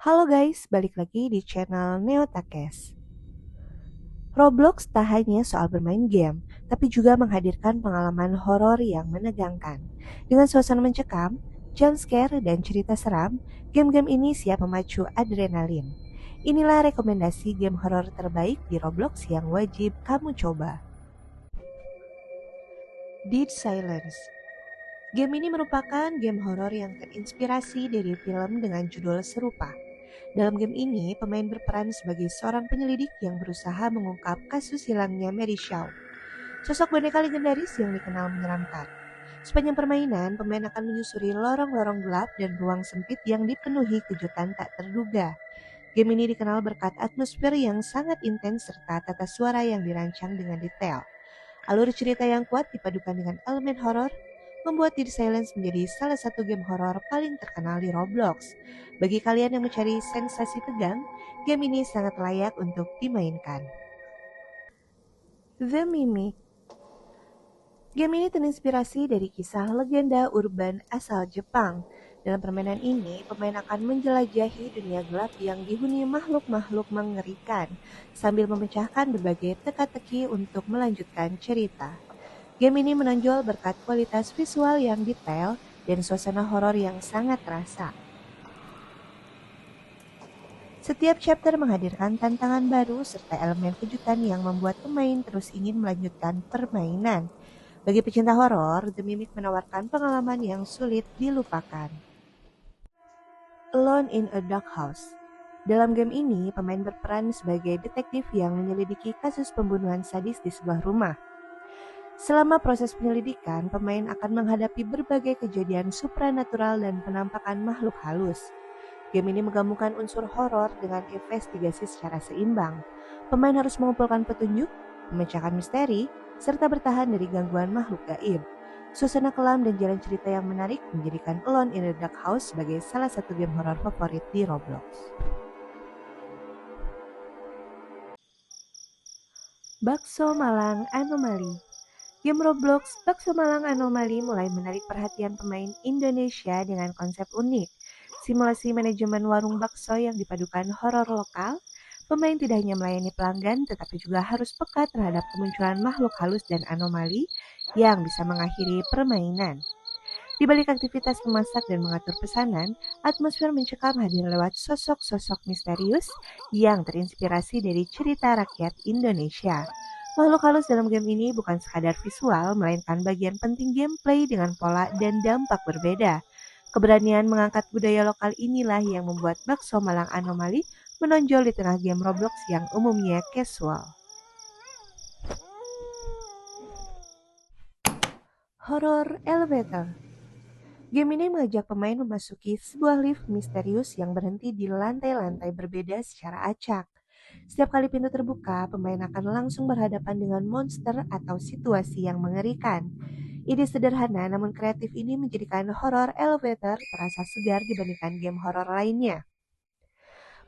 Halo guys, balik lagi di channel Neotakes. Roblox tak hanya soal bermain game, tapi juga menghadirkan pengalaman horor yang menegangkan. Dengan suasana mencekam, jump scare, dan cerita seram, game-game ini siap memacu adrenalin. Inilah rekomendasi game horor terbaik di Roblox yang wajib kamu coba. Dead Silence. Game ini merupakan game horor yang terinspirasi dari film dengan judul serupa. Dalam game ini, pemain berperan sebagai seorang penyelidik yang berusaha mengungkap kasus hilangnya Mary Shaw, sosok boneka legendaris yang dikenal menyeramkan. Sepanjang permainan, pemain akan menyusuri lorong-lorong gelap dan ruang sempit yang dipenuhi kejutan tak terduga. Game ini dikenal berkat atmosfer yang sangat intens serta tata suara yang dirancang dengan detail. Alur cerita yang kuat dipadukan dengan elemen horor membuat Dead Silence menjadi salah satu game horor paling terkenal di Roblox. Bagi kalian yang mencari sensasi tegang, game ini sangat layak untuk dimainkan. The Mimic. Game ini terinspirasi dari kisah legenda urban asal Jepang. Dalam permainan ini, pemain akan menjelajahi dunia gelap yang dihuni makhluk-makhluk mengerikan sambil memecahkan berbagai teka-teki untuk melanjutkan cerita. Game ini menonjol berkat kualitas visual yang detail dan suasana horor yang sangat terasa. Setiap chapter menghadirkan tantangan baru serta elemen kejutan yang membuat pemain terus ingin melanjutkan permainan. Bagi pecinta horor, The Mimic menawarkan pengalaman yang sulit dilupakan. Alone in a Dark House. Dalam game ini, pemain berperan sebagai detektif yang menyelidiki kasus pembunuhan sadis di sebuah rumah. Selama proses penyelidikan, pemain akan menghadapi berbagai kejadian supranatural dan penampakan makhluk halus. Game ini menggabungkan unsur horor dengan investigasi secara seimbang. Pemain harus mengumpulkan petunjuk, memecahkan misteri, serta bertahan dari gangguan makhluk gaib. Suasana kelam dan jalan cerita yang menarik menjadikan Alone in the Dark House sebagai salah satu game horor favorit di Roblox. Bakso Malang Anomali. Game Roblox Bakso Malang Anomali mulai menarik perhatian pemain Indonesia dengan konsep unik. Simulasi manajemen warung bakso yang dipadukan horor lokal, pemain tidak hanya melayani pelanggan tetapi juga harus peka terhadap kemunculan makhluk halus dan anomali yang bisa mengakhiri permainan. Di balik aktivitas memasak dan mengatur pesanan, atmosfer mencekam hadir lewat sosok-sosok misterius yang terinspirasi dari cerita rakyat Indonesia. Makhluk halus dalam game ini bukan sekadar visual, melainkan bagian penting gameplay dengan pola dan dampak berbeda. Keberanian mengangkat budaya lokal inilah yang membuat Bakso Malang Anomali menonjol di tengah game Roblox yang umumnya casual. Horror Elevator. Game ini mengajak pemain memasuki sebuah lift misterius yang berhenti di lantai-lantai berbeda secara acak. Setiap kali pintu terbuka, pemain akan langsung berhadapan dengan monster atau situasi yang mengerikan. Ide sederhana namun kreatif ini menjadikan horror elevator terasa segar dibandingkan game horor lainnya.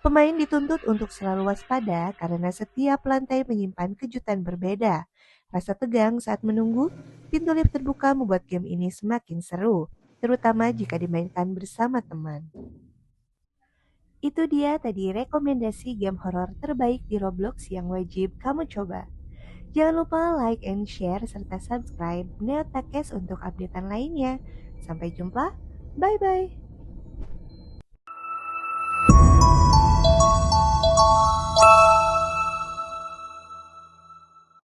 Pemain dituntut untuk selalu waspada karena setiap lantai menyimpan kejutan berbeda. Rasa tegang saat menunggu, pintu lift terbuka membuat game ini semakin seru, terutama jika dimainkan bersama teman. Itu dia tadi rekomendasi game horor terbaik di Roblox yang wajib kamu coba. Jangan lupa like and share serta subscribe Neotakes untuk updatean lainnya. Sampai jumpa, bye-bye.